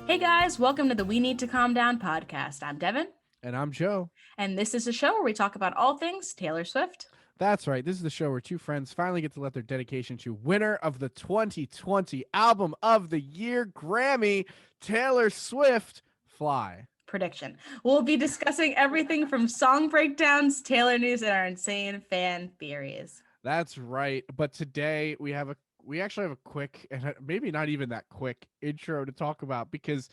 Hey guys, welcome to the We Need to Calm Down podcast. I'm Devin, And I'm Joe. and this is a show where we talk about all things Taylor Swift. That's right. This is the show where two friends finally get to let their dedication to winner of the 2020 Album of the Year Grammy, Taylor Swift, fly. Prediction. We'll be discussing everything from song breakdowns, Taylor news, and our insane fan theories. That's right. But today we actually have a quick and maybe not even that quick intro to talk about because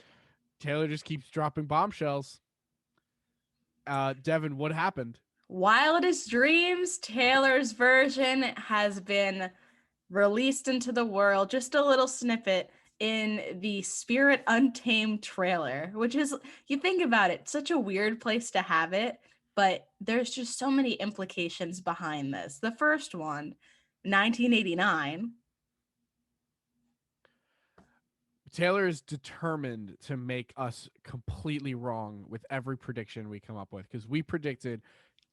Taylor just keeps dropping bombshells. Devin, what happened? Wildest Dreams, Taylor's version, has been released into the world. Just a little snippet in the Spirit Untamed trailer, which is, you think about it, such a weird place to have it, but there's just so many implications behind this. The first one, 1989. Taylor is determined to make us completely wrong with every prediction we come up with because we predicted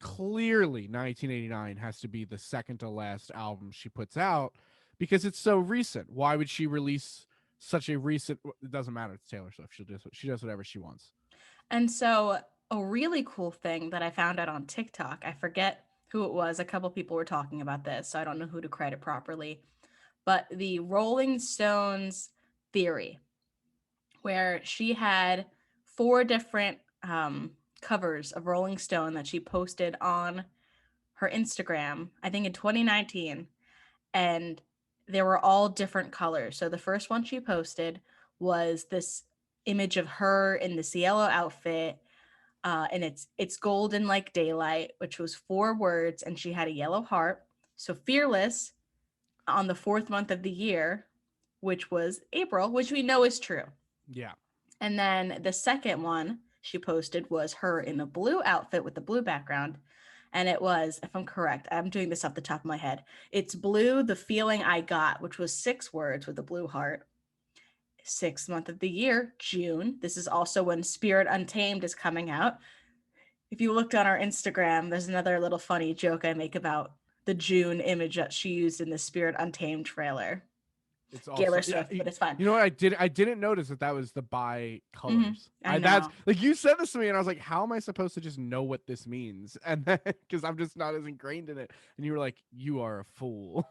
clearly 1989 has to be the second to last album she puts out because it's so recent. Why would she release such a recent? It doesn't matter. It's Taylor Swift. She does whatever she wants. And so, a really cool thing that I found out on TikTok, I forget who it was, a couple people were talking about this, so I don't know who to credit properly, but the Rolling Stones theory, where she had four different covers of Rolling Stone that she posted on her Instagram, I think in 2019, and they were all different colors. So the first one she posted was this image of her in this yellow outfit, and it's golden like daylight, which was four words, and she had a yellow heart. So fearless on the fourth month of the year, which was April, which we know is true. Yeah. And then the second one she posted was her in a blue outfit with the blue background. And it was, if I'm correct, I'm doing this off the top of my head. It's blue, the feeling I got, which was six words with a blue heart. Sixth month of the year, June. This is also when Spirit Untamed is coming out. If you looked on our Instagram, there's another little funny joke I make about the June image that she used in the Spirit Untamed trailer. It's also Taylor Swift, but it's fine. you know what I didn't notice that was the bi colors. I That's know. like you said this to me and I was like, how am I supposed to just know what this means? And then because I'm just not as ingrained in it, and you were like, you are a fool.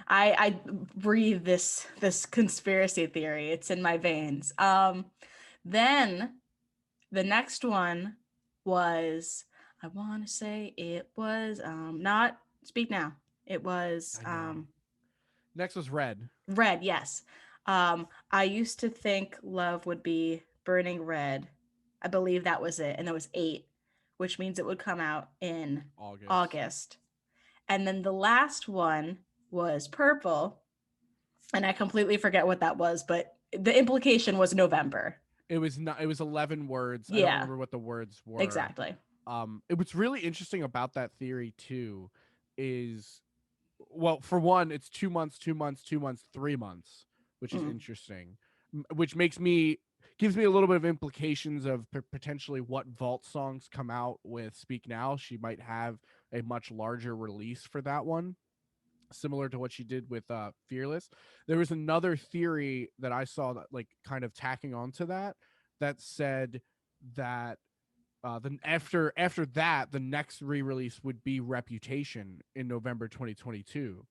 I breathe this conspiracy theory. It's in my veins. Then the next one was, I want to say it was not Speak Now. It was I know. Next was red. Red. Yes. I used to think love would be burning red. I believe that was it, and it was 8, which means it would come out in August. August. And then the last one was purple, and I completely forget what that was, but the implication was November. It was not. It was 11 words. I don't Yeah, remember what the words were. exactly. It what's really interesting about that theory too is, well, for one, it's 2 months, 2 months, 2 months, 3 months, which is Mm. interesting, which gives me a little bit of implications of potentially what vault songs come out with Speak Now. She might have a much larger release for that one, similar to what she did with Fearless. There was another theory that I saw that like kind of tacking onto that said that then after that the next re-release would be Reputation in November 2022.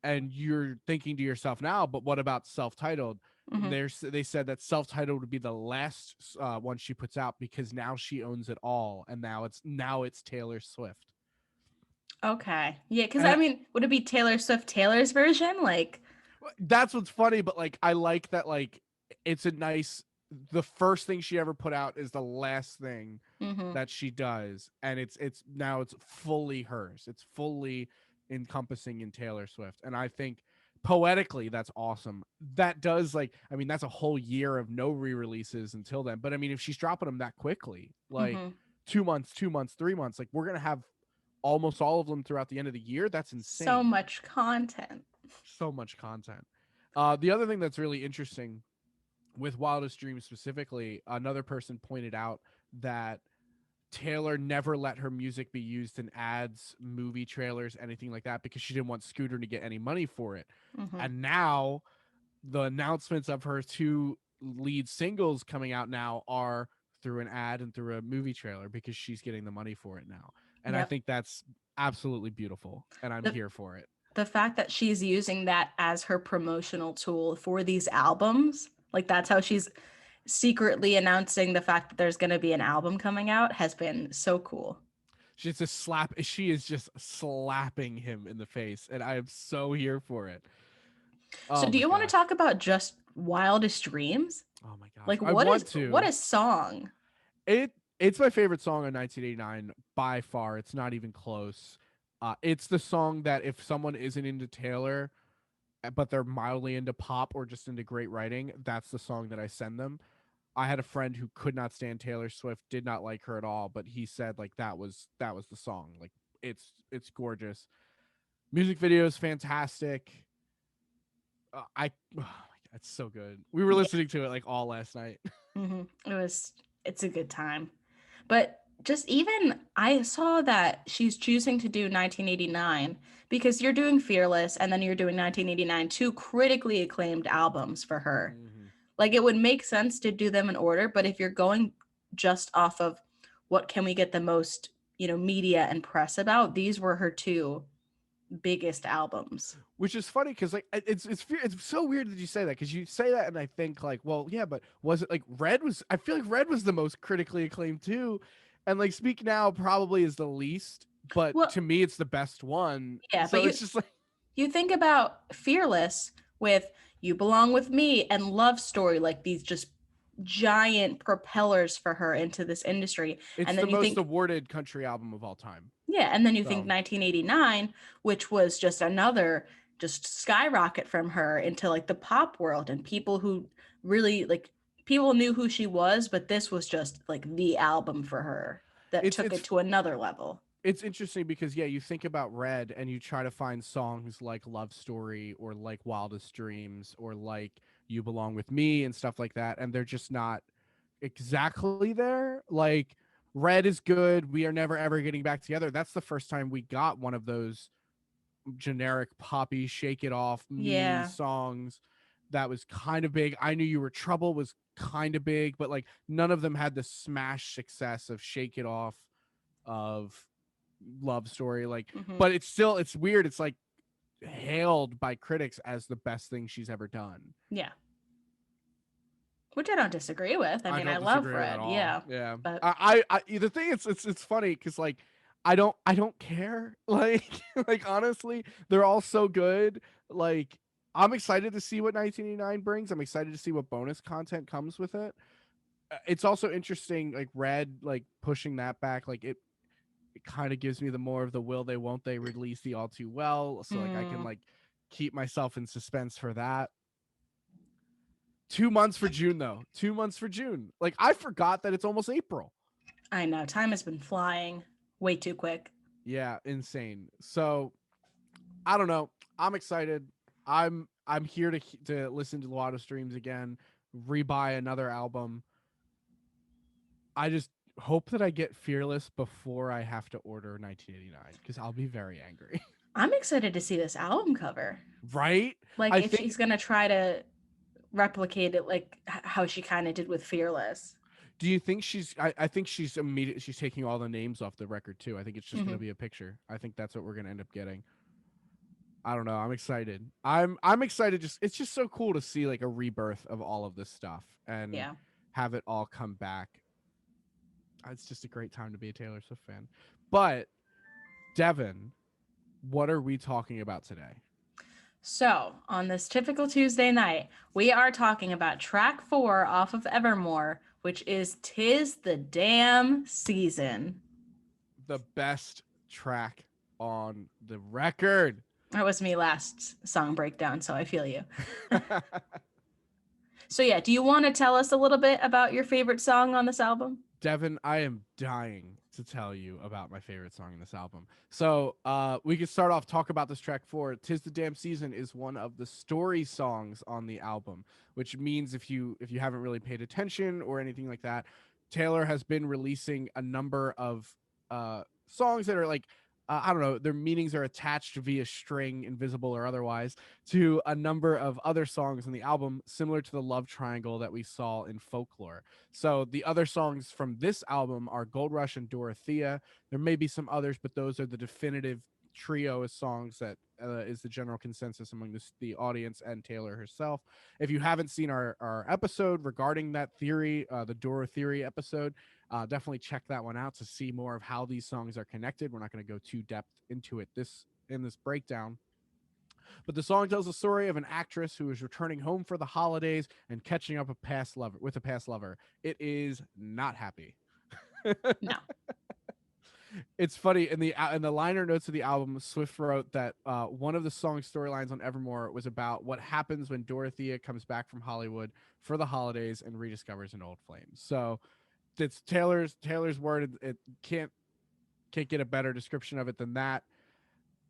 And you're thinking to yourself now, but what about self-titled? Hmm. They said that self-titled would be the last one she puts out because now she owns it all, and now it's Taylor Swift. Okay. Yeah, because I And mean, would it be Taylor Swift Taylor's version? Like, that's what's funny, but like I like that, like it's a nice, the first thing she ever put out is the last thing hmm. that she does, and it's now it's fully hers. It's fully encompassing in Taylor Swift, and I think poetically that's awesome. That does, like, I mean, that's a whole year of no re-releases until then, but I mean if she's dropping them that quickly, like Hmm. 2 months, 2 months, 3 months, like we're gonna have almost all of them throughout the end of the year. That's So insane. much content. So much content. The other thing that's really interesting with Wildest Dreams specifically, another person pointed out that Taylor never let her music be used in ads, movie trailers, anything like that, because she didn't want Scooter to get any money for it. Hmm. And now the announcements of her two lead singles coming out now are through an ad and through a movie trailer because she's getting the money for it now. And I Yep. think that's absolutely beautiful and I'm The here for it. the fact that she's using that as her promotional tool for these albums, like that's how she's secretly announcing the fact that there's going to be an album coming out, has been so cool. She's just slap she is just slapping him in the face and I am so here for it. So Oh do my you want to gosh. talk about just Wildest Dreams? Oh my gosh. Like I want what to. a song. It's my favorite song of 1989 by far. It's not even close. It's the song that if someone isn't into Taylor, but they're mildly into pop or just into great writing, that's the song that I send them. I had a friend who could not stand Taylor Swift, did not like her at all, but he said like that was the song. Like it's gorgeous. Music video is fantastic. I oh my God, it's so good. We were Yeah. listening to it like all last night. It's a good time. But just even I saw that she's choosing to do 1989 because you're doing Fearless and then you're doing 1989, two critically acclaimed albums for her. Mm-hmm. Like it would make sense to do them in order, but if you're going just off of what can we get the most, media and press about, these were her two biggest albums. Which is funny because like it's so weird that you say that because you say that and I think like, well, yeah, but was it like Red was? I feel like Red was the most critically acclaimed too, and like Speak Now probably is the least, but Well, to me it's the best one. yeah, but So it's just like you think about Fearless with You Belong With Me and Love Story, like these just giant propellers for her into this industry. it's And the then you most think, awarded country album of all time. yeah, and then you think So 1989, which was just another just skyrocket from her into like the pop world and people who really like people knew who she was, but this was just like the album for her that it's took it it's to another level. it's interesting because yeah, you think about Red and you try to find songs like Love Story or like Wildest Dreams or like You Belong With Me and stuff like that, and they're just not exactly there. Like Red is good. We are never ever getting back together. That's the first time we got one of those generic poppy shake it off me Yeah. songs that was kind of big. I Knew You Were Trouble was kind of big, but like none of them had the smash success of Shake It Off, of Love Story. Like, Hmm. but it's weird. It's like hailed by critics as the best thing she's ever done. Yeah. Which I don't disagree with. I I mean, I don't love disagree with at Red, all. yeah. Yeah. But I the thing it's funny because like I don't care. Like like honestly, they're all so good. Like I'm excited to see what 1989 brings. I'm excited to see what bonus content comes with it. It's also interesting, like Red, like pushing that back. Like it kind of gives me the more of the will they won't they release the All Too Well, so like I can mm, like keep myself in suspense for that. 2 months for June though. 2 months for June. Like I forgot that it's almost April. I know time has been flying way too quick. Yeah, insane. So I don't know. I'm excited. I'm here to listen to Wildest Dreams again, rebuy another album. I just hope that I get Fearless before I have to order 1989 because I'll be very angry. I'm excited to see this album cover. Right? Like I if think. she's gonna try to replicate it, like how she kind of did with Fearless. Do you think she's? I think she's immediate. She's taking all the names off the record too. I think it's just going to Hmm. be a picture. I think that's what we're going to end up getting. I don't know. I'm excited. I'm excited. Just it's just so cool to see like a rebirth of all of this stuff and Yeah. have it all come back. It's just a great time to be a Taylor Swift fan. But Devin, what are we talking about today? So on this typical Tuesday night, we are talking about track 4 off of Evermore, which is "'Tis the Damn Season." The best track on the record. That was me last song breakdown, so I feel you. So yeah, do you want to tell us a little bit about your favorite song on this album? Devin, I am dying to tell you about my favorite song in this album. So we can start off talk about this track 4. "'Tis the Damn Season" is one of the story songs on the album, which means if you haven't really paid attention or anything like that, Taylor has been releasing a number of songs that are like I don't know, their meanings are attached via string, invisible or otherwise, to a number of other songs in the album, similar to the love triangle that we saw in Folklore. So the other songs from this album are Gold Rush and Dorothea. There may be some others, but those are the definitive trio of songs that is the general consensus among the audience and Taylor herself. If you haven't seen our episode regarding that theory, the Doro theory episode, definitely check that one out to see more of how these songs are connected. We're not going to go too depth into it in this breakdown, but the song tells the story of an actress who is returning home for the holidays and catching up with a past lover. It is not happy. No. It's funny in the liner notes of the album, Swift wrote that one of the song's storylines on Evermore was about what happens when Dorothea comes back from Hollywood for the holidays and rediscovers an old flame. So it's Taylor's word. It can't get a better description of it than that.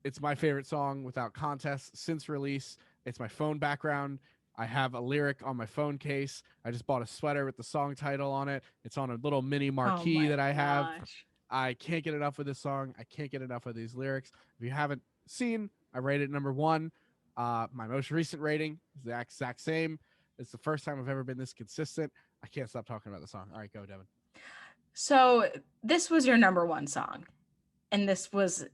It's my favorite song without contest since release. It's my phone background. I have a lyric on my phone case. I just bought a sweater with the song title on it. It's on a little mini Oh marquee my that I have. gosh. I can't get enough of this song. I can't get enough of these lyrics. If you haven't seen, I rate it number 1. My most recent rating is the exact same. It's the first time I've ever been this consistent. I can't stop talking about the song. All right, go, Devin. So this was your number 1 song, and this was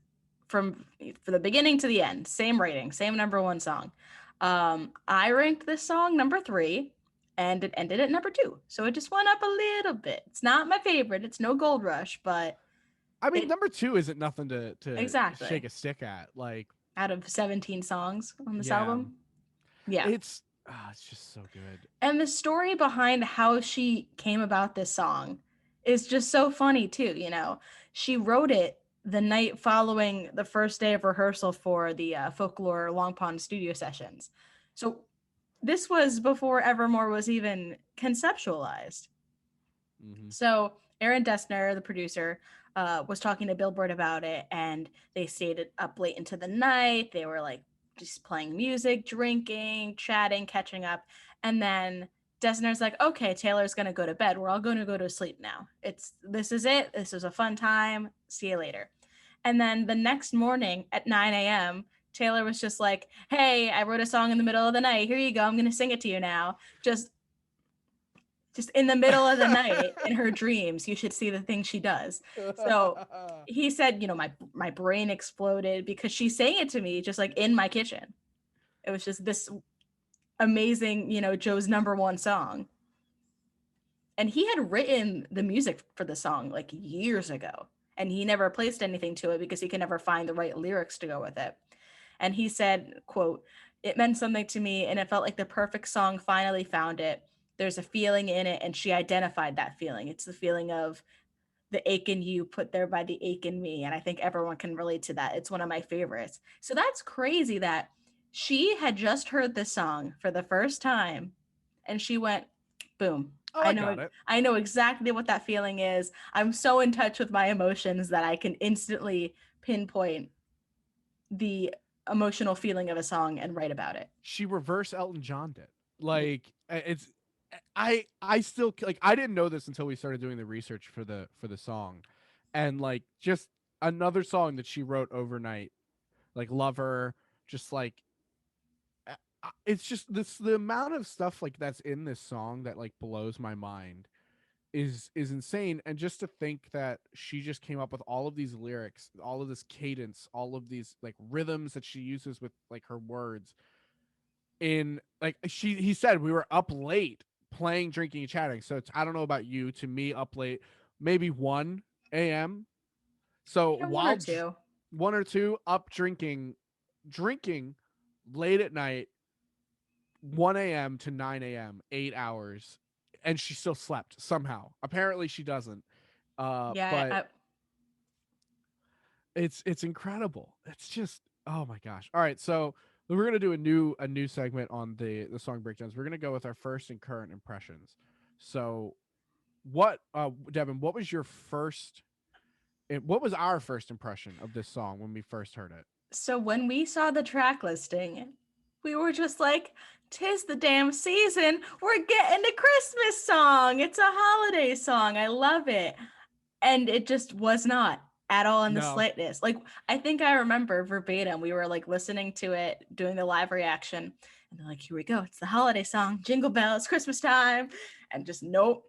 from the beginning to the end, same rating, same number 1 song. I ranked this song number 3, and it ended at number 2, so it just went up a little bit. It's not my favorite. It's no Gold Rush, but I mean, number 2 isn't nothing to exactly shake a stick at. Like, out of 17 songs on this yeah, album. Yeah. it's just so good. And the story behind how she came about this song is just so funny too, you know. She wrote it the night following the first day of rehearsal for the Folklore Long Pond studio sessions. So this was before Evermore was even conceptualized. Mm-hmm. So Aaron Dessner, the producer, was talking to Billboard about it, and they stayed up late into the night. They were like just playing music, drinking, chatting, catching up, and then Dessner's like, "Okay, Taylor's gonna go to bed. We're all going to go to sleep now. This is it. This was a fun time. See you later." And then the next morning at 9 a.m., Taylor was just like, "Hey, I wrote a song in the middle of the night. Here you go. I'm gonna sing it to you now." Just in the middle of the night in her dreams. You should see the things she does. So he said, you know, my brain exploded because she sang it to me just like in my kitchen. It was just this amazing, you know, Joe's number 1 song. And he had written the music for the song like years ago, and he never placed anything to it because he could never find the right lyrics to go with it. And he said, quote, "It meant something to me, and it felt like the perfect song finally found it. There's a feeling in it," and she identified that feeling. It's the feeling of the ache in you put there by the ache in me. And I think everyone can relate to that. It's one of my favorites. So that's crazy that she had just heard this song for the first time and she went, boom. Oh, I got it. I know exactly what that feeling is. I'm so in touch with my emotions that I can instantly pinpoint the emotional feeling of a song and write about it. She reverse Elton John'd it. Like, it's I still like, I didn't know this until we started doing the research for the song, and like, just another song that she wrote overnight, like Lover, just like, it's just the amount of stuff like that's in this song that like blows my mind is insane. And just to think that she just came up with all of these lyrics, all of this cadence, all of these like rhythms that she uses with like her words, in like, he said we were up late playing, drinking, and chatting. So I don't know about you, to me up late maybe 1 a.m. So Yeah, while 1 or 2. 1 or 2 up drinking late at night, 1 a.m. to 9 a.m., 8 hours, and she still slept somehow. Apparently she doesn't. Yeah, But it's incredible. It's just, oh my gosh. All right, so we're gonna do a new segment on the song breakdowns. We're gonna go with our first and current impressions. So what, Devin, what was our first impression of this song when we first heard it? so when we saw the track listing, we were just like, "'Tis the damn season. We're getting a Christmas song. It's a holiday song. I love it." And it just was not. at all in the No. slightest. Like, I think I remember verbatim, we were like listening to it, doing the live reaction, and they're like, here we go, it's the holiday song, Jingle Bells, Christmas time. And just nope.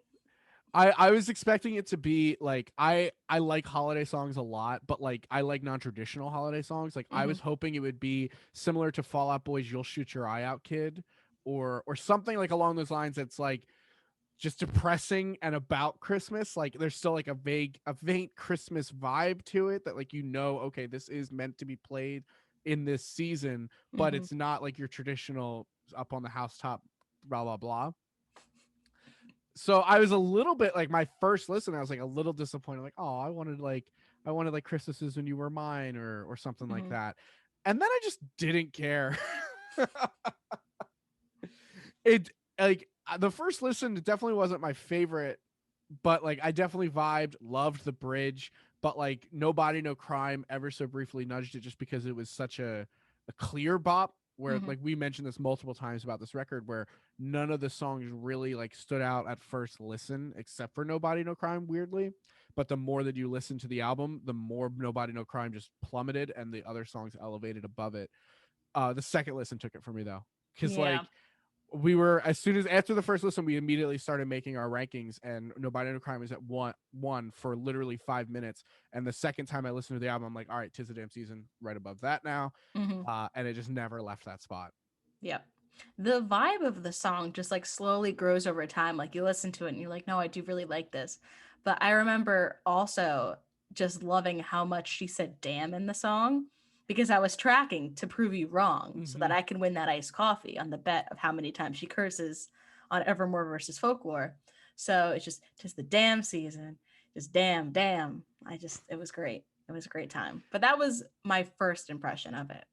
I was expecting it to be like I like holiday songs a lot, but like I like non-traditional holiday songs. Like I Mm-hmm. was hoping it would be similar to Fall Out Boy's "You'll Shoot Your Eye Out, Kid," or something like along those lines. That's like just depressing and about Christmas. Like there's still like a faint Christmas vibe to it that like okay, this is meant to be played in this season, but Mm-hmm. it's not like your traditional up on the housetop blah blah blah. So I was a little bit like my first listen, I was like a little disappointed, like, oh, I wanted like Christmases when you were mine or something like Mm-hmm. that. And then I just didn't care. It like the first listen definitely wasn't my favorite, but like I definitely vibed, loved the bridge, but like Nobody No Crime ever so briefly nudged it just because it was such a clear bop where Mm-hmm. like we mentioned this multiple times about this record where none of the songs really like stood out at first listen except for Nobody No Crime weirdly, but the more that you listen to the album the more Nobody No Crime just plummeted and the other songs elevated above it. The second listen took it for me though, because Yeah. like we were as soon as after the first listen we immediately started making our rankings and Nobody No Crime was at one for literally 5 minutes, and the second time I listened to the album I'm like, all right, 'Tis the Damn Season right above that now. Mm-hmm. And it just never left that spot. Yep. The vibe of the song just like slowly grows over time. Like you listen to it and you're like, no, I do really like this. But I remember also just loving how much she said damn in the song because I was tracking to prove you wrong so that Mm-hmm. I can win that iced coffee on the bet of how many times she curses on Evermore versus Folklore. So it's just the damn season. Just damn, damn. It was great. It was a great time. But that was my first impression of it.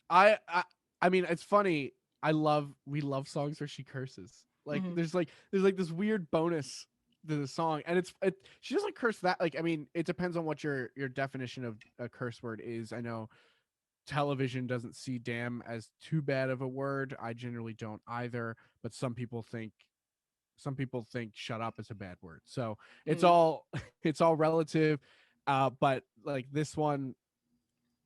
I, I I mean it's funny, we love songs where she curses. Like Hmm. there's like this weird bonus to the song, and she doesn't curse that, like I mean it depends on what your definition of a curse word is. I know television doesn't see damn as too bad of a word. I generally don't either, but some people think shut up is a bad word. So it's Mm. all it's all relative. But like this one,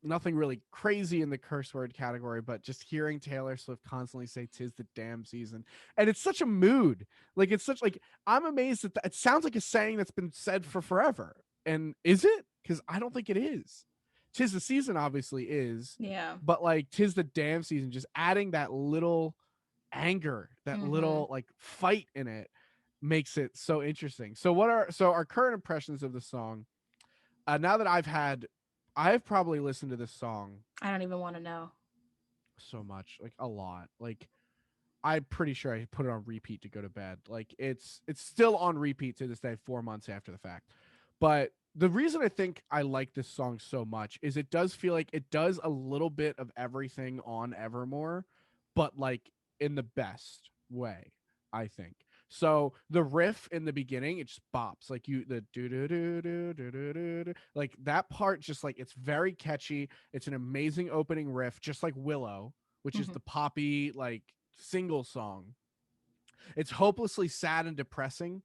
nothing really crazy in the curse word category, but just hearing Taylor Swift constantly say "'Tis the damn season," and it's such a mood. Like it's such like I'm amazed that it sounds like a saying that's been said for forever. And is it? Because I don't think it is. "'Tis the season" obviously is, Yeah. but like "'Tis the damn season," just adding that little anger, that Hmm. little like fight in it makes it so interesting. So our current impressions of the song, now that I've probably listened to this song I don't even want to know. so much, like a lot. Like I'm pretty sure I put it on repeat to go to bed. Like it's still on repeat to this day, 4 months after the fact. But the reason I think I like this song so much is it does feel like it does a little bit of everything on Evermore, but like in the best way, I think. So the riff in the beginning, it just bops like the do do do do do do do, like that part. Just like it's very catchy. It's an amazing opening riff, just like Willow, which is Hmm. the poppy like single song. It's hopelessly sad and depressing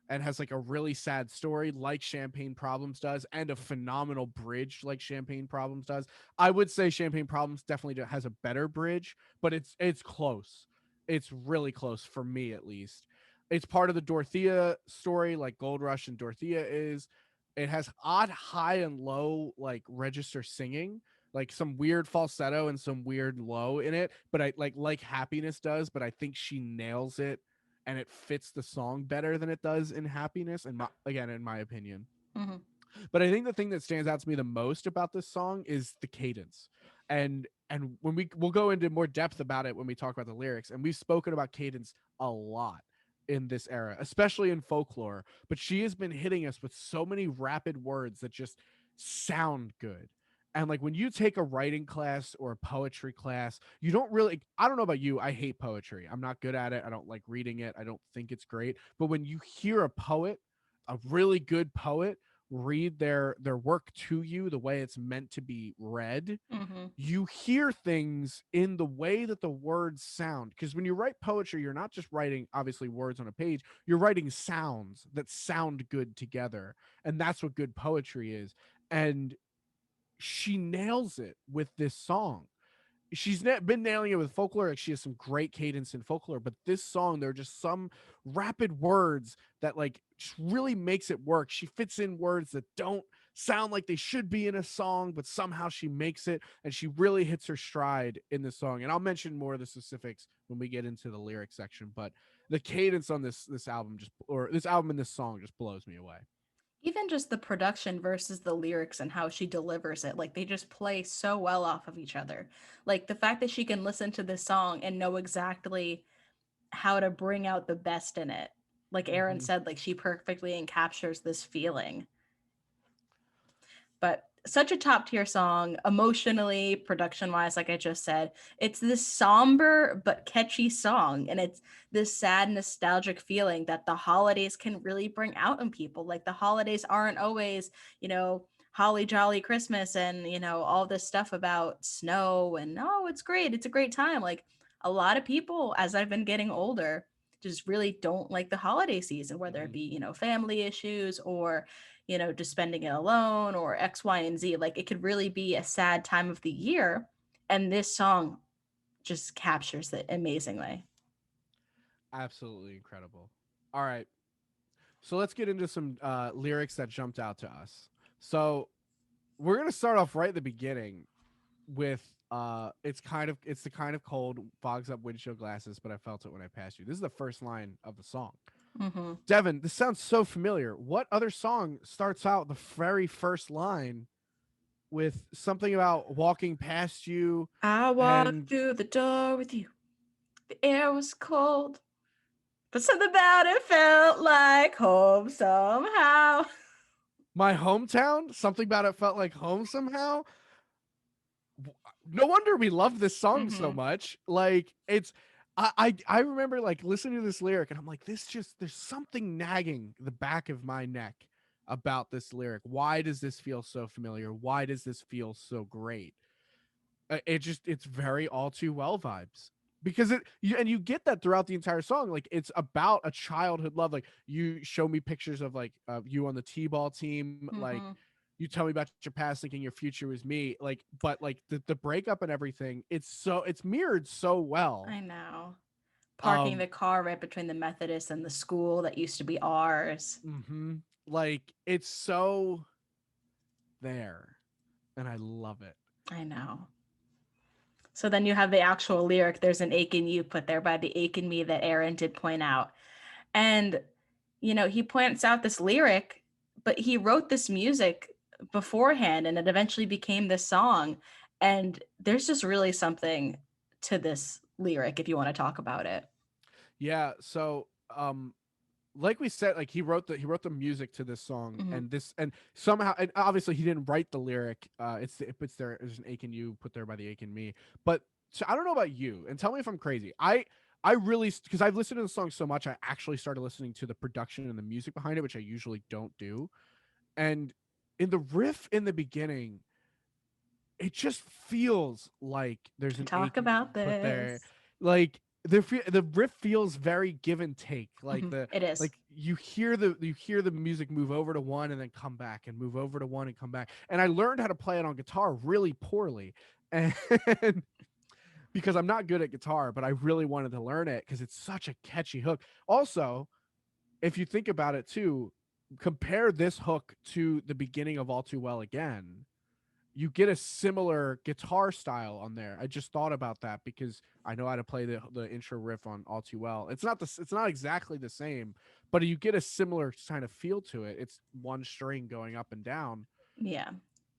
and has like a really sad story like Champagne Problems does, and a phenomenal bridge like Champagne Problems does. I would say Champagne Problems definitely has a better bridge, but it's close. It's really close for me at least. It's part of the Dorothea story like Gold Rush and Dorothea is. It has odd high and low like register singing, like some weird falsetto and some weird low in it, but I like Happiness does, but I think she nails it and it fits the song better than it does in Happiness, and again in my opinion. Hmm. But I think the thing that stands out to me the most about this song is the cadence. And when we'll go into more depth about it when we talk about the lyrics, and we've spoken about cadence a lot in this era, especially in folklore, but she has been hitting us with so many rapid words that just sound good. And like when you take a writing class or a poetry class, you don't really, I don't know about you, I hate poetry. I'm not good at it. I don't like reading it. I don't think it's great. But when you hear a poet, a really good poet, read their work to you the way it's meant to be read, Hmm. you hear things in the way that the words sound. Because when you write poetry, you're not just writing obviously words on a page, you're writing sounds that sound good together, and that's what good poetry is. and she nails it with this song. Been nailing it with folklore. Like she has some great cadence in folklore, but this song, there are just some rapid words that like really makes it work. She fits in words that don't sound like they should be in a song, but somehow she makes it, and she really hits her stride in this song. And I'll mention more of the specifics when we get into the lyric section. But the cadence on this album this album and this song just blows me away. Even just the production versus the lyrics and how she delivers it, like they just play so well off of each other. Like the fact that she can listen to this song and know exactly how to bring out the best in it. Like Aaron Mm-hmm. said, like she perfectly encaptures this feeling. But such a top tier song, emotionally, production wise, like I just said. It's this somber but catchy song. And it's this sad, nostalgic feeling that the holidays can really bring out in people. Like the holidays aren't always, holly jolly Christmas and, all this stuff about snow and, oh, it's great. It's a great time. Like a lot of people, as I've been getting older, just really don't like the holiday season, whether it Mm-hmm. be, family issues or just spending it alone or X, Y, and Z. Like it could really be a sad time of the year. And this song just captures it amazingly. Absolutely incredible. All right. So let's get into some lyrics that jumped out to us. So we're gonna start off right at the beginning with it's the kind of cold fogs up windshield glasses, but I felt it when I passed you. This is the first line of the song. Mm-hmm. Devin, this sounds so familiar. What other song starts out the very first line with something about walking past you I walked and through the door with you. The air was cold, but something about it felt like home somehow. my hometown? Something about it felt like home somehow. No wonder we love this song so Mm-hmm. much. Like it's I remember like listening to this lyric and I'm like, this just there's something nagging the back of my neck about this lyric. Why does this feel so familiar? Why does this feel so great? It's very all too well vibes because and you get that throughout the entire song. Like it's about a childhood love. Like you show me pictures of like you on the t-ball team, like Mm-hmm. you tell me about your past thinking your future was me, like but like the breakup and everything, it's mirrored so well. I know. Parking um the car right between the Methodist and the school that used to be ours. like it's so there, and I love it. I know. So then you have the actual lyric, there's an ache in you put there by the ache in me that Aaron did point out. And, he points out this lyric, but he wrote this music beforehand and it eventually became this song. And there's just really something to this lyric if you want to talk about it. Yeah, so like we said, like he wrote the music to this song, Hmm. and somehow, and obviously he didn't write the lyric. It's there. There's an ache in you put there by the ache in me. But so I don't know about you, and tell me if I'm crazy. I really, because I've listened to the song so much, I actually started listening to the production and the music behind it, which I usually don't do. And in the riff in the beginning, it just feels like there's an Talk ache about put there. this. Like the riff feels very give and take. Like Hmm. It is. like you hear the music move over to one and then come back and move over to one and come back. And I learned how to play it on guitar really poorly. And because I'm not good at guitar, but I really wanted to learn it because it's such a catchy hook. Also, if you think about it too, compare this hook to the beginning of All Too Well Again, you get a similar guitar style on there. I just thought about that because I know how to play the intro riff on All Too Well. It's not exactly the same, but you get a similar kind of feel to it. It's one string going up and down. Yeah.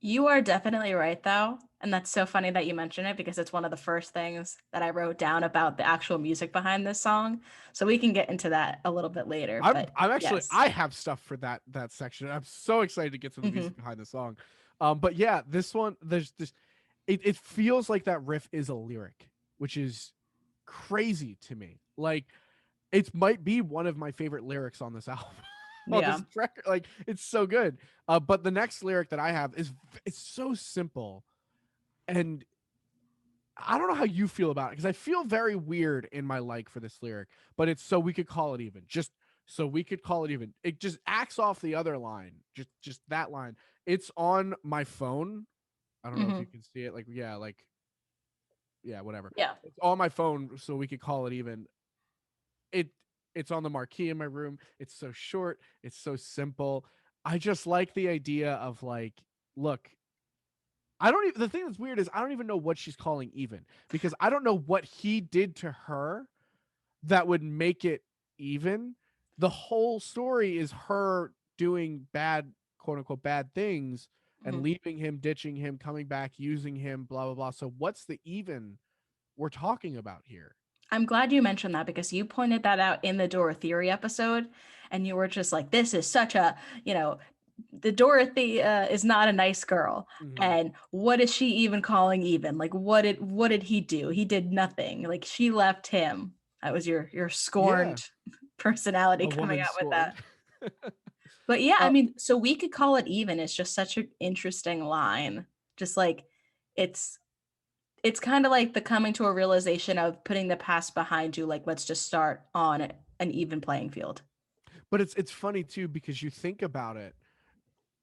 You are definitely right, though. And that's so funny that you mention it because it's one of the first things that I wrote down about the actual music behind this song. So we can get into that a little bit later. But I'm actually yes. I have stuff for that section. I'm so excited to get to the Hmm. music behind the song. But yeah, this one there's this it feels like that riff is a lyric, which is crazy to me. Like it might be one of my favorite lyrics on this album. On Yeah. this record, like it's so good. But the next lyric that I have is it's so simple, and I don't know how you feel about it because I feel very weird in my like for this lyric, but it's so we could call it even just so we could call it even. It just acts off the other line, just that line. It's on my phone. I don't know if Hmm. you can see it. Like, yeah, like, yeah, whatever. Yeah. It's on my phone, so we could call it even. It it's on the marquee in my room. It's so short. It's so simple. I just like the idea of like, look, I don't even. The thing that's weird is I don't even know what she's calling even, because I don't know what he did to her that would make it even. The whole story is her doing bad, quote unquote, bad things and Hmm. leaving him, ditching him, coming back, using him, blah, blah, blah. So, what's the even we're talking about here? I'm glad you mentioned that because you pointed that out in the Dorothea episode, and you were just like, "This is such a, you know, the Dorothy is not a nice girl, Mm-hmm. and what is she even calling even? Like, what did he do? He did nothing. Like, she left him. That was your Yeah. scorned personality A coming woman out with scorned. that. But yeah, I uh, mean, so we could call it even. It's just such an interesting line. Just like it's it's kind of like the coming to a realization of putting the past behind you. Like, let's just start on an even playing field. but it's funny too because you think about it,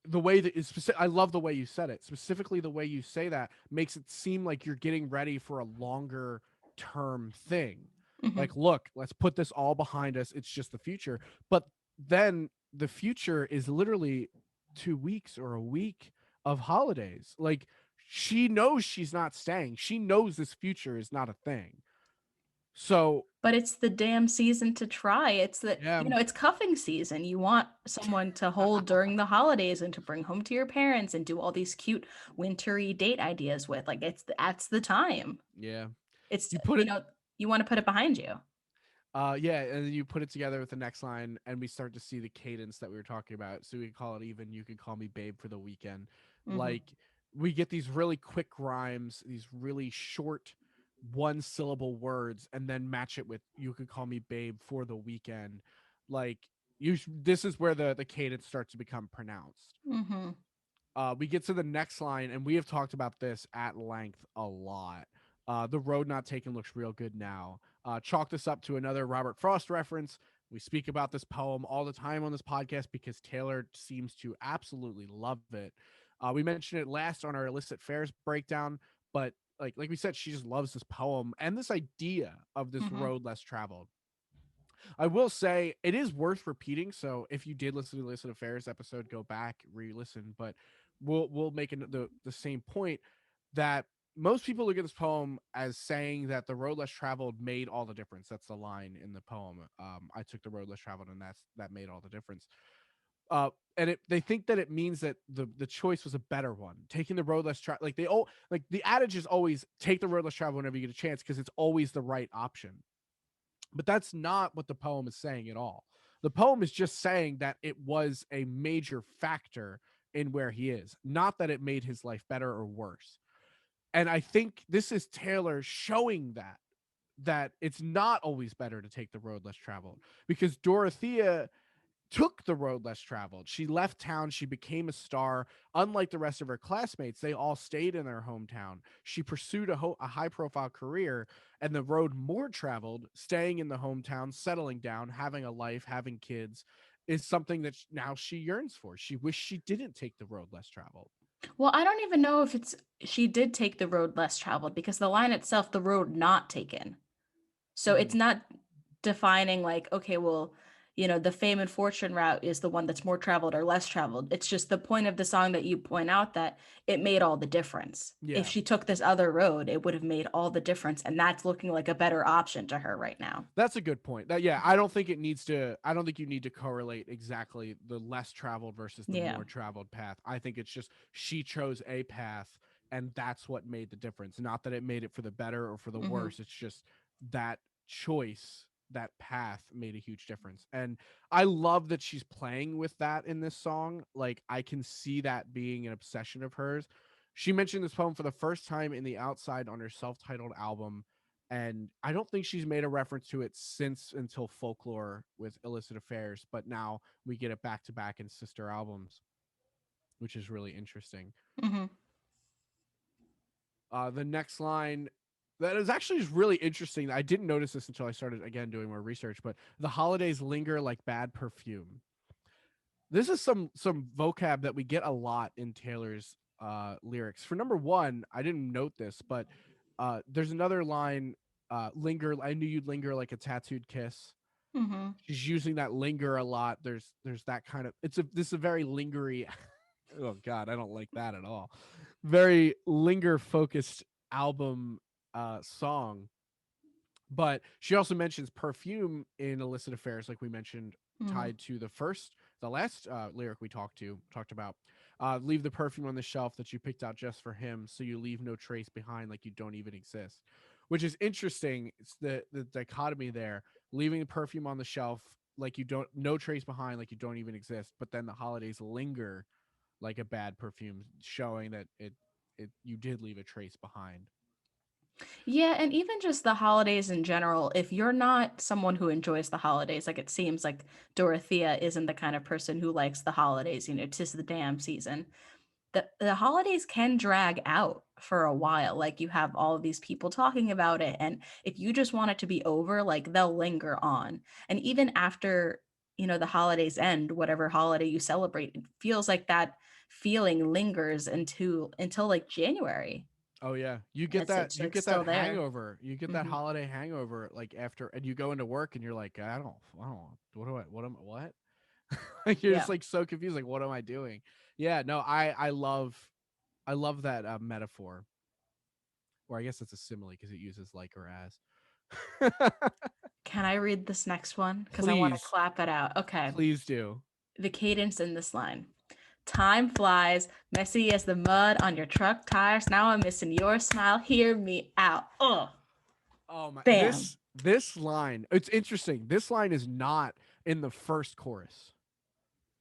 the way that is specific. I love the way you said it. Specifically, the way you say that makes it seem like you're getting ready for a longer term thing. Hmm. Like, look, let's put this all behind us. It's just the future. But then the future is literally 2 weeks or a week of holidays. Like, she knows she's not staying. She knows this future is not a thing. So, But it's the damn season to try. It's the, yeah. it's cuffing season. You want someone to hold during the holidays and to bring home to your parents and do all these cute wintry date ideas with. Like, that's the time. Yeah. It's, You put it you want to put it behind you. Yeah, and then you put it together with the next line, and we start to see the cadence that we were talking about. So we call it even. You could call me babe for the weekend. Hmm. Like, we get these really quick rhymes, these really short one syllable words, and then match it with you could call me babe for the weekend. Like, this is where the cadence starts to become pronounced. Hmm. We get to the next line, and we have talked about this at length a lot. The road not taken looks real good now. Chalk this up to another Robert Frost reference. We speak about this poem all the time on this podcast because Taylor seems to absolutely love it. We mentioned it last on our illicit fairs breakdown, but like we said, she just loves this poem and this idea of this Hmm. road less traveled. I will say it is worth repeating. So if you did listen to the Illicit Affairs episode, go back, re-listen. But we'll make the same point that most people look at this poem as saying that the road less traveled made all the difference. That's the line in the poem. I took the road less traveled, and that made all the difference. And they think that it means that the choice was a better one, taking the road less traveled. Like like the adage is always take the road less traveled whenever you get a chance because it's always the right option. But that's not what the poem is saying at all. The poem is just saying that it was a major factor in where he is, not that it made his life better or worse. And I think this is Taylor showing that it's not always better to take the road less traveled because Dorothea took the road less traveled. She left town. She became a star. Unlike the rest of her classmates, they all stayed in their hometown. She pursued a high profile career, and the road more traveled, staying in the hometown, settling down, having a life, having kids, is something that now she yearns for. She wished she didn't take the road less traveled. Well, I don't even know if it's she did take the road less traveled because the line itself, the road not taken. So it's Mm-hmm. not defining like, okay, well, the fame and fortune route is the one that's more traveled or less traveled. It's just the point of the song that you point out that it made all the difference. If Yeah. she took this other road, it would have made all the difference. And that's looking like a better option to her right now. That's a good point. That yeah, I don't think it needs to. I don't think you need to correlate exactly the less traveled versus the Yeah. more traveled path. I think it's just she chose a path, and that's what made the difference. Not that it made it for the better or for the Hmm. worse. It's just that choice, that path made a huge difference. And I love that she's playing with that in this song. Like I can see that being an obsession of hers. She mentioned this poem for the first time in the Outside on her self-titled album, and I don't think she's made a reference to it since until Folklore with Illicit Affairs, but now we get it back to back in sister albums, which is really interesting. Hmm. The next line That is actually just really interesting. I didn't notice this until I started again doing more research, but the holidays linger like bad perfume. This is some vocab that we get a lot in Taylor's lyrics. For number one, I didn't note this, but there's another line, linger, I knew you'd linger like a tattooed kiss. Mm-hmm. She's using that linger a lot. There's that kind of, this is a very lingery. Oh god, I don't like that at all. Very linger focused album song. But she also mentions perfume in illicit affairs, like we mentioned, Mm-hmm. tied to the last lyric we talked about. Leave the perfume on the shelf that you picked out just for him, so you leave no trace behind, like you don't even exist. Which is interesting. It's the dichotomy there, leaving the perfume on the shelf like you don't, no trace behind, like you don't even exist. But then the holidays linger like a bad perfume, showing that it you did leave a trace behind. Yeah, and even just the holidays in general, if you're not someone who enjoys the holidays, like it seems like Dorothea isn't the kind of person who likes the holidays, 'tis the damn season. The holidays can drag out for a while. Like you have all of these people talking about it. And if you just want it to be over, like they'll linger on. And even after, the holidays end, whatever holiday you celebrate, it feels like that feeling lingers until like January. Oh yeah, It's you like get that still there. hangover. You get that Hmm. holiday hangover like after, and you go into work and you're like, I don't, what? Like you're just Yeah. like so confused. Like, what am I doing? Yeah, no, I love that metaphor, or I guess it's a simile because it uses like or as. Can I read this next one? Because I want to Please, clap it out. Okay. please do. The cadence in this line. Time flies, messy as the mud on your truck tires. Now I'm missing your smile. Hear me out. Oh, Oh my, bam. this line. It's interesting. This line is not in the first chorus,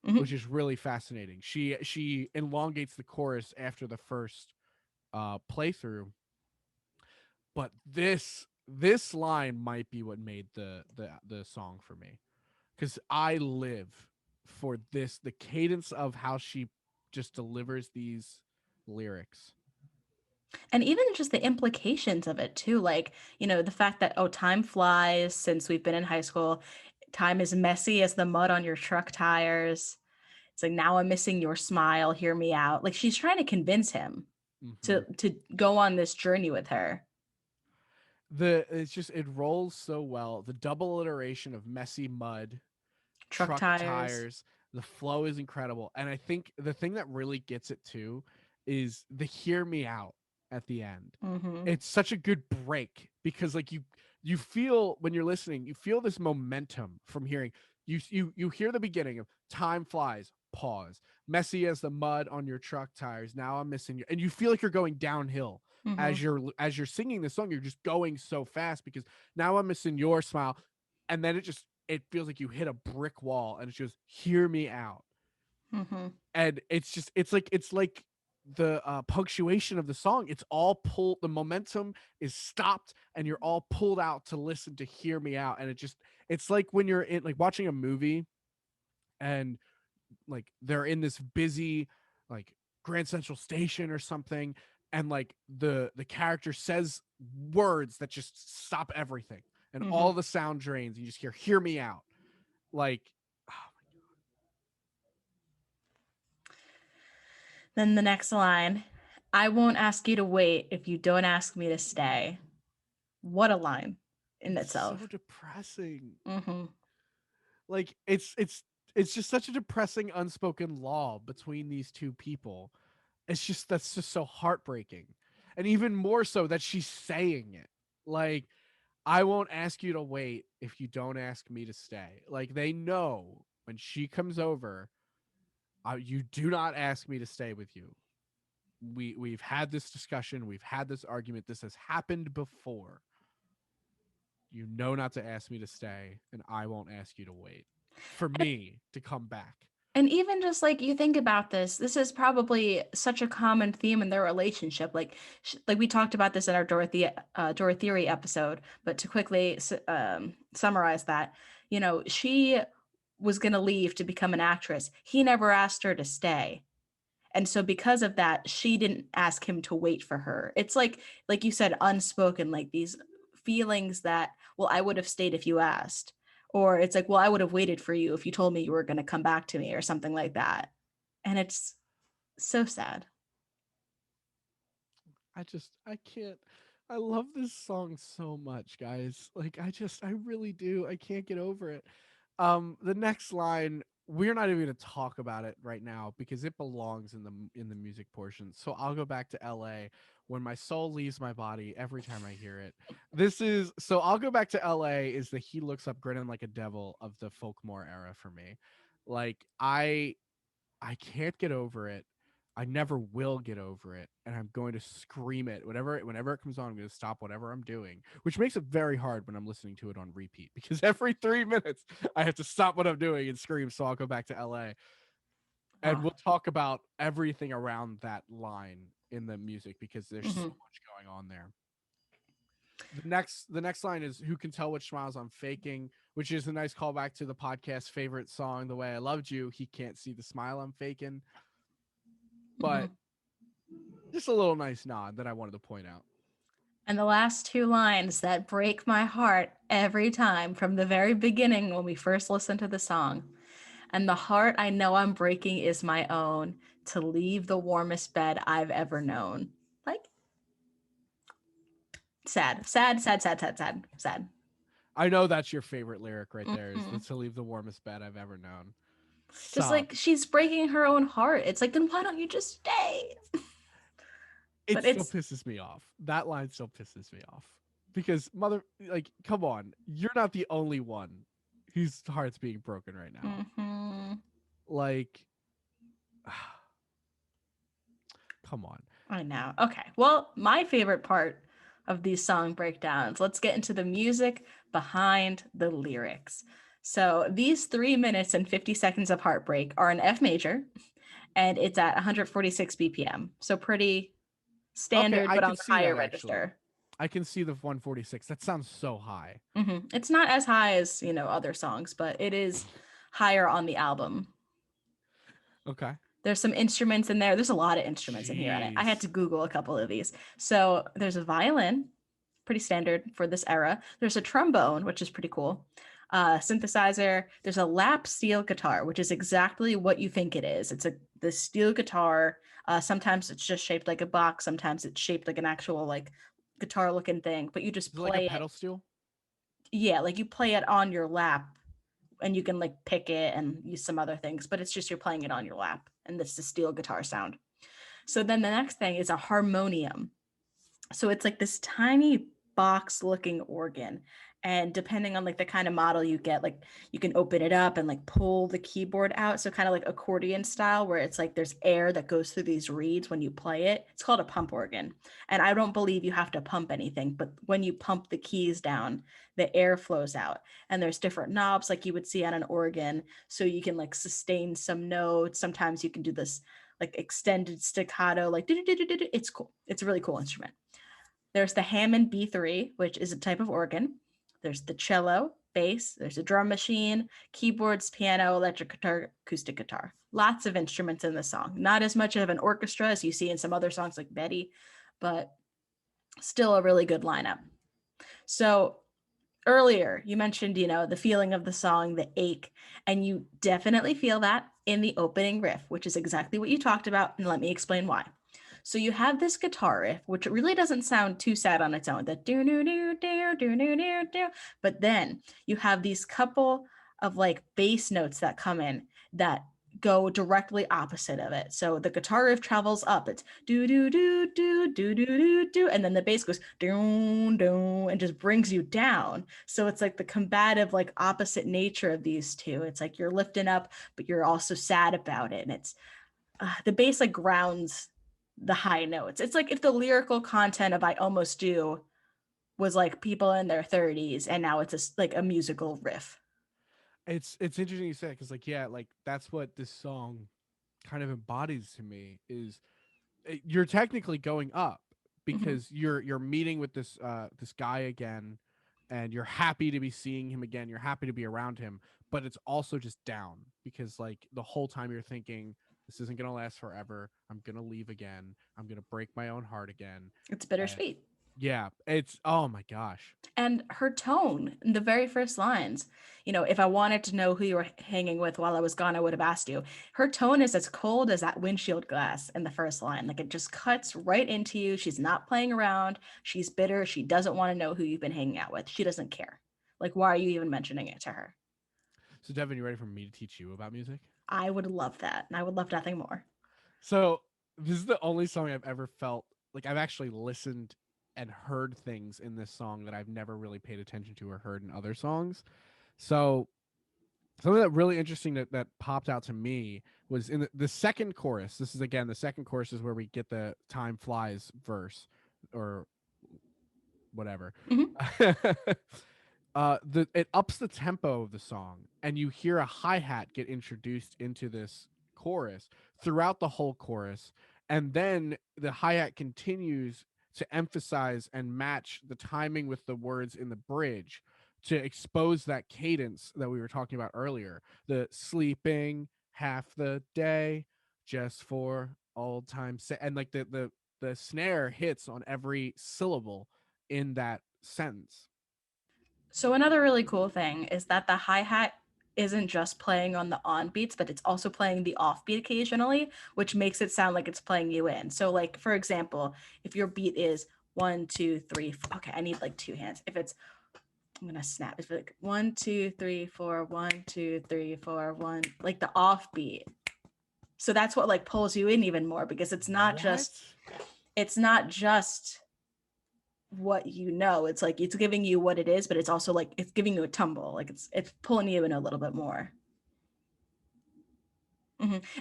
which Mhm. is really fascinating. She elongates the chorus after the first playthrough, but this line might be what made the song for me, because I live for this, the cadence of how she just delivers these lyrics. And even just the implications of it too. Like, the fact that, oh, time flies since we've been in high school. Time is messy as the mud on your truck tires. It's like, now I'm missing your smile. Hear me out. Like she's trying to convince him Mm-hmm. to go on this journey with her. It's just, it rolls so well. The double iteration of messy mud, Truck truck tires. tires, the flow is incredible. And I think the thing that really gets it too is the hear me out at the end. Hmm. It's such a good break because like you feel when you're listening, you feel this momentum from hearing, you hear the beginning of time flies, pause, messy as the mud on your truck tires, now I'm missing you, and you feel like you're going downhill Hmm. as you're singing the song. You're just going so fast because now I'm missing your smile, and then it feels like you hit a brick wall, and it's just hear me out. Hmm. And it's like the punctuation of the song, it's all pulled, the momentum is stopped, and you're all pulled out to listen to hear me out. And it's like when you're in, like, watching a movie, and like they're in this busy, like, Grand Central Station or something, and like the character says words that just stop everything, and Hmm. all the sound drains, and you just hear me out, like, oh, Then the next line, I won't ask you to wait if you don't ask me to stay. What a line in it's so itself. depressing. Hmm. Like, it's just such a depressing unspoken law between these two people. It's just, that's just so heartbreaking. And even more so that she's saying it. Like, I won't ask you to wait if you don't ask me to stay. Like, they know when she comes over, you do not ask me to stay with you. We've had this discussion, we've had this argument, this has happened before. You know not to ask me to stay, and I won't ask you to wait for And, me to come back. and even just like you think about this is probably such a common theme in their relationship. Like we talked about this in our Dorothea episode, but to quickly summarize that, she was going to leave to become an actress. He never asked her to stay. And so because of that, she didn't ask him to wait for her. It's like you said, unspoken, like these feelings that, well, I would have stayed if you asked. Or it's like, well, I would have waited for you if you told me you were going to come back to me or something like that. And it's so sad. I can't. I love this song so much, guys. Like I really do. I can't get over it. The next line, we're not even going to talk about it right now because it belongs in the music portion. So I'll go back to LA when my soul leaves my body every time I hear it. This is so I'll go back to LA is the he looks up grinning like a devil of the folkmore era for me. Like I can't get over it. I never will get over it, and I'm going to scream it whenever it comes on. I'm going to stop whatever I'm doing, which makes it very hard when I'm listening to it on repeat because every 3 minutes I have to stop what I'm doing and scream. So I'll go back to LA, and Oh. we'll talk about everything around that line in the music because there's so Mhm. much going on there. The next line is who can tell which smiles I'm faking, which is a nice callback to the podcast favorite song, The Way I Loved You. He can't see the smile I'm faking. But Mhm. just a little nice nod that I wanted to point out. And the last two lines that break my heart every time from the very beginning when we first listen to the song. And the heart I know I'm breaking is my own to leave the warmest bed I've ever known. Like, sad, sad, sad, sad, sad, sad, sad. I know that's your favorite lyric right there is Mhm. to leave the warmest bed I've ever known. Just Sup. like she's breaking her own heart. It's like, then why don't you just stay? It But still it's, pisses me off. That line still pisses me off. Because like, come on. You're not the only one whose heart's being broken right now. mhm. Like, come on. I know. Okay. Well, my favorite part of these song breakdowns, let's get into the music behind the lyrics. So these 3 minutes and 50 seconds of heartbreak are in F major and it's at 146 BPM. So pretty Okay, standard, I but on can the see higher that actually. register. I can see the 146. That sounds so high. It's not as high as, other songs, but it is higher on the album. Okay. There's some instruments in there. There's a lot of instruments in here. And I had Jeez. to Google a couple of these. So there's a violin, pretty standard for this era. There's a trombone, which is pretty cool. Synthesizer. There's a lap steel guitar, which is exactly what you think it is. It's the steel guitar. Sometimes it's just shaped like a box. Sometimes it's shaped like an actual like guitar looking thing. But you just Is it like a play it. pedal steel? Yeah, like you play it on your lap, and you can like pick it and use some other things. But it's just you're playing it on your lap, and this is steel guitar sound. So then the next thing is a harmonium. So it's like this tiny box looking organ. And depending on like the kind of model you get, like you can open it up and like pull the keyboard out. So kind of like accordion style, where it's like there's air that goes through these reeds when you play it. It's called a pump organ. And I don't believe you have to pump anything, but when you pump the keys down, the air flows out. And there's different knobs like you would see on an organ. So you can like sustain some notes. Sometimes you can do this like extended staccato, like it's cool. It's a really cool instrument. There's the Hammond B3, which is a type of organ. There's the cello, bass, there's a drum machine, keyboards, piano, electric guitar, acoustic guitar. Lots of instruments in the song. Not as much of an orchestra as you see in some other songs like Betty, but still a really good lineup. So earlier you mentioned, the feeling of the song, the ache, and you definitely feel that in the opening riff, which is exactly what you talked about. And let me explain why. So you have this guitar riff, which really doesn't sound too sad on its own. The do do do do do do do do. But then you have these couple of like bass notes that come in that go directly opposite of it. So the guitar riff travels up. It's do do do do do do do do, and then the bass goes do do and just brings you down. So it's like the combative, like opposite nature of these two. It's like you're lifting up, but you're also sad about it, and it's the bass like grounds the high notes. It's like if the lyrical content of I Almost Do was like people in their 30s and now it's like a musical riff. It's interesting you say because like yeah, like that's what this song kind of embodies to me is you're technically going up Mm-hmm. because you're meeting with this guy again and you're happy to be seeing him again, you're happy to be around him, but it's also just down because like the whole time you're thinking This isn't gonna last forever. I'm gonna leave again. I'm gonna break my own heart again. It's And bittersweet. yeah, it's oh my gosh. And her tone in the very first lines, if I wanted to know who you were hanging with while I was gone, I would have asked you. Her tone is as cold as that windshield glass in the first line. Like it just cuts right into you. She's not playing around. She's bitter. She doesn't want to know who you've been hanging out with. She doesn't care. Like, why are you even mentioning it to her? So Devin, you ready for me to teach you about music? I would love that. And I would love nothing more. So this is the only song I've ever felt like I've actually listened and heard things in this song that I've never really paid attention to or heard in other songs. So something that really interesting that popped out to me was in the second chorus. This is again the second chorus is where we get the time flies verse or whatever. Hmm. It ups the tempo of the song, and you hear a hi-hat get introduced into this chorus throughout the whole chorus, and then the hi-hat continues to emphasize and match the timing with the words in the bridge to expose that cadence that we were talking about earlier. The sleeping half the day just for old time's sake, and like the snare hits on every syllable in that sentence. So another really cool thing is that the hi-hat isn't just playing on the on beats, but it's also playing the off beat occasionally, which makes it sound like it's playing you in. So like for example, if your beat is 1, 2, 3, okay, I need like two hands. If it's I'm gonna snap. It's like 1, 2, 3, 4, 1, 2, 3, 4, 1, like the off beat. So that's what like pulls you in even more because What? it's not just what you know. It's like it's giving you what it is, but it's also like it's giving you a tumble. Like it's pulling you in a little bit more.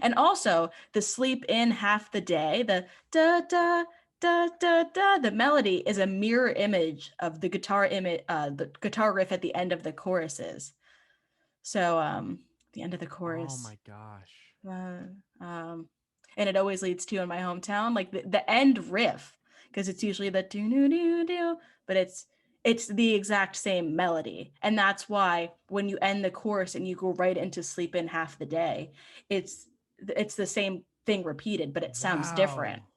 And also the sleep in half the day, the da da da da da, the melody is a mirror image of the guitar riff at the end of the choruses. So the end of the Oh chorus, my gosh. uh, um, and it always leads to in my hometown, like the end riff, because it's usually the do do do do, but it's the exact same melody, and that's why when you end the chorus and you go right into sleep in half the day, it's it's the same thing repeated, but it sounds different. Wow.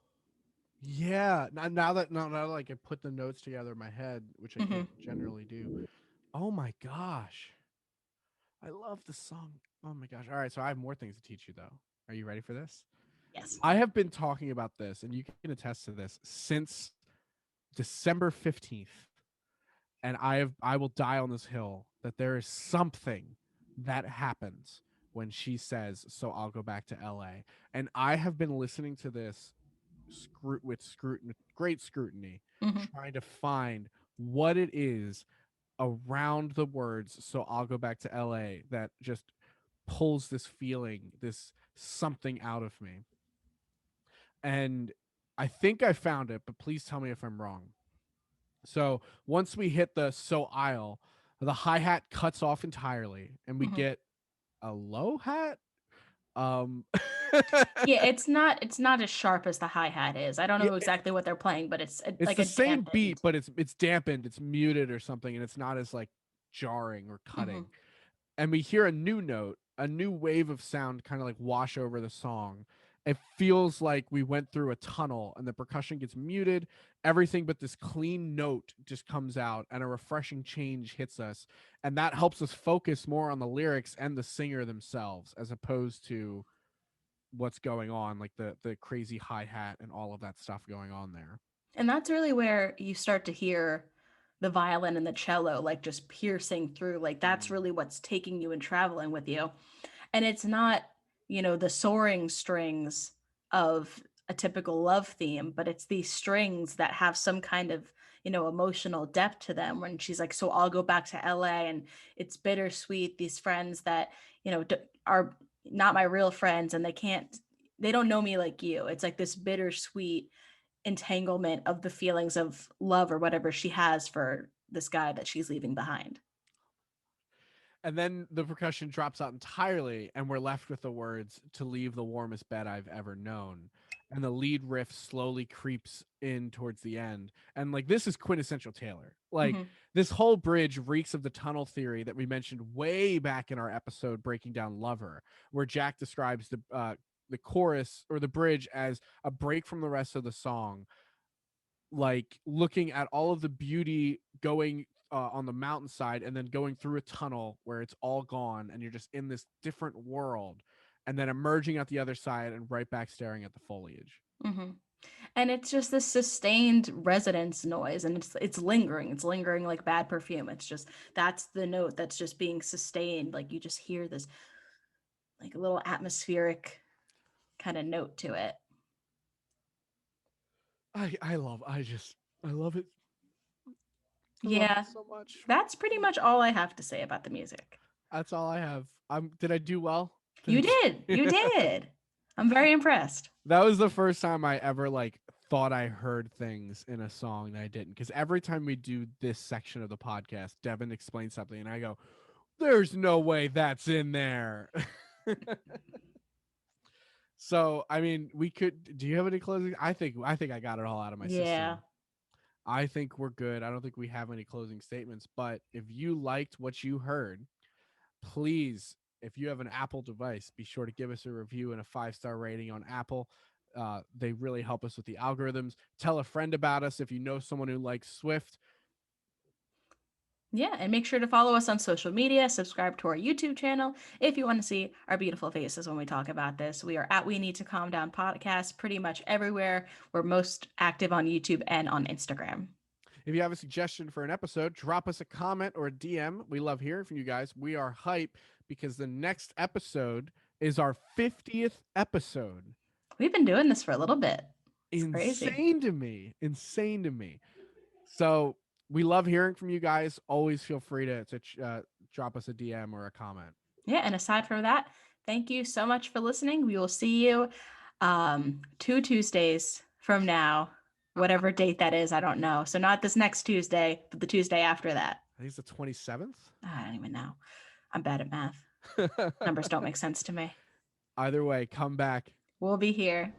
Yeah. Now that like I put the notes together in my head, which I can't Hmm. generally do. Oh my gosh. I love the song. Oh my gosh. All right, so I have more things to teach you though. Are you ready for this? Yes. I have been talking about this, and you can attest to this, since December 15th. And I will die on this hill that there is something that happens when she says, "So I'll go back to LA." And I have been listening to this with scrutiny, great scrutiny, Hmm. trying to find what it is around the words "So I'll go back to LA" that just pulls this feeling, this something out of me. And I think I found it, but please tell me if I'm wrong. So once we hit the "so I'll," the hi-hat cuts off entirely and we Hmm. get a low hat. Um Yeah, it's not as sharp as the hi-hat is. I don't yeah, know exactly what they're playing, but it's it's like the a same dampened. beat, but it's dampened, it's muted or something, and it's not as like jarring or Hmm. cutting. And we hear a new note, a new wave of sound kind of like wash over the song. It feels like we went through a tunnel and the percussion gets muted, everything but this clean note just comes out and a refreshing change hits us. And that helps us focus more on the lyrics and the singer themselves as opposed to what's going on, like the crazy hi-hat and all of that stuff going on there. And that's really where you start to hear the violin and the cello like just piercing through. Like that's Mm. really what's taking you and traveling with you. And it's not, the soaring strings of a typical love theme, but it's these strings that have some kind of, emotional depth to them when she's like, so I'll go back to LA and it's bittersweet. These friends that, are not my real friends and they don't know me like you. It's like this bittersweet entanglement of the feelings of love or whatever she has for this guy that she's leaving behind. And then the percussion drops out entirely, and we're left with the words "to leave the warmest bed I've ever known." And the lead riff slowly creeps in towards the end. And like this is quintessential Taylor. Like Hmm. this whole bridge reeks of the tunnel theory that we mentioned way back in our episode breaking down Lover, where Jack describes the the chorus or the bridge as a break from the rest of the song, like looking at all of the beauty going on the mountainside and then going through a tunnel where it's all gone and you're just in this different world, and then emerging at the other side and right back staring at the foliage. Hmm. And it's just this sustained resonance noise, and it's lingering. It's lingering like bad perfume. It's just that's the note that's just being sustained. Like you just hear this like a little atmospheric kind of note to it. I love it. I love it Yeah, so much. that's pretty much all I have to say about the music. That's all I have. Did I do well? You Thank did. you. You did. I'm very impressed. That was the first time I ever like thought I heard things in a song that I didn't. Because every time we do this section of the podcast, Devin explains something and I go, "There's no way that's in there." So I mean, we could. Do you have any closing? I think I got it all out of my Yeah. system. I think we're good. I don't think we have any closing statements. But if you liked what you heard, please, if you have an Apple device, be sure to give us a review and a 5-star rating on Apple. They really help us with the algorithms. Tell a friend about us if you know someone who likes Swift. Yeah, and make sure to follow us on social media, subscribe to our YouTube channel if you want to see our beautiful faces when we talk about this. We are at We Need to Calm Down podcast pretty much everywhere. We're most active on YouTube and on Instagram. If you have a suggestion for an episode, drop us a comment or a DM. We love hearing from you guys. We are hype because the next episode is our 50th episode. We've been doing this for a little bit. It's crazy. Insane to me. Insane to me. So we love hearing from you guys. Always feel free to drop us a DM or a comment. Yeah, and aside from that, thank you so much for listening. We will see you 2 Tuesdays from now, whatever date that is. I don't know. So not this next Tuesday, but the Tuesday after that. I think it's the 27th. I don't even know. I'm bad at math. Numbers don't make sense to me. Either way, come back. We'll be here.